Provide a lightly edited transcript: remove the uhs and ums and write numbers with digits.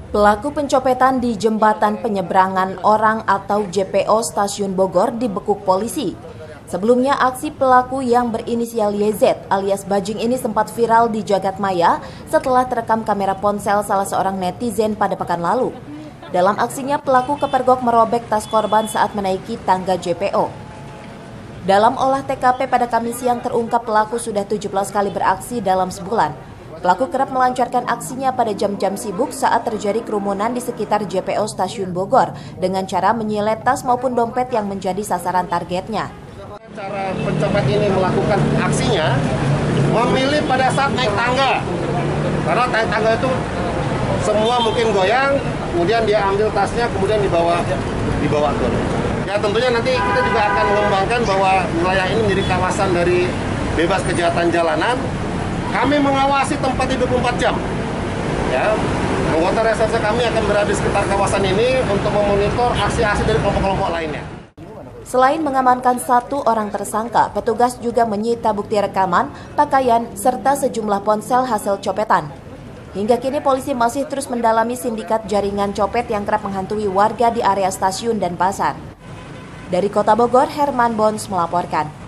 Pelaku pencopetan di Jembatan Penyeberangan Orang atau JPO Stasiun Bogor dibekuk polisi. Sebelumnya, aksi pelaku yang berinisial YZ alias Bajing ini sempat viral di jagat maya setelah terekam kamera ponsel salah seorang netizen pada pekan lalu. Dalam aksinya, pelaku kepergok merobek tas korban saat menaiki tangga JPO. Dalam olah TKP pada Kamis siang terungkap pelaku sudah 17 kali beraksi dalam sebulan. Pelaku kerap melancarkan aksinya pada jam-jam sibuk saat terjadi kerumunan di sekitar JPO Stasiun Bogor dengan cara menyilet tas maupun dompet yang menjadi sasaran targetnya. Cara pencopet ini melakukan aksinya memilih pada saat naik tangga, karena naik tangga itu semua mungkin goyang, kemudian dia ambil tasnya, kemudian dibawa turun. Ya tentunya nanti kita juga akan mengembangkan bahwa wilayah ini menjadi kawasan dari bebas kejahatan jalanan. Kami mengawasi tempat 24 jam. Ya, anggota reserse kami akan berada di sekitar kawasan ini untuk memonitor aksi-aksi dari kelompok-kelompok lainnya. Selain mengamankan satu orang tersangka, petugas juga menyita bukti rekaman, pakaian, serta sejumlah ponsel hasil copetan. Hingga kini polisi masih terus mendalami sindikat jaringan copet yang kerap menghantui warga di area stasiun dan pasar. Dari Kota Bogor, Herman Bons melaporkan.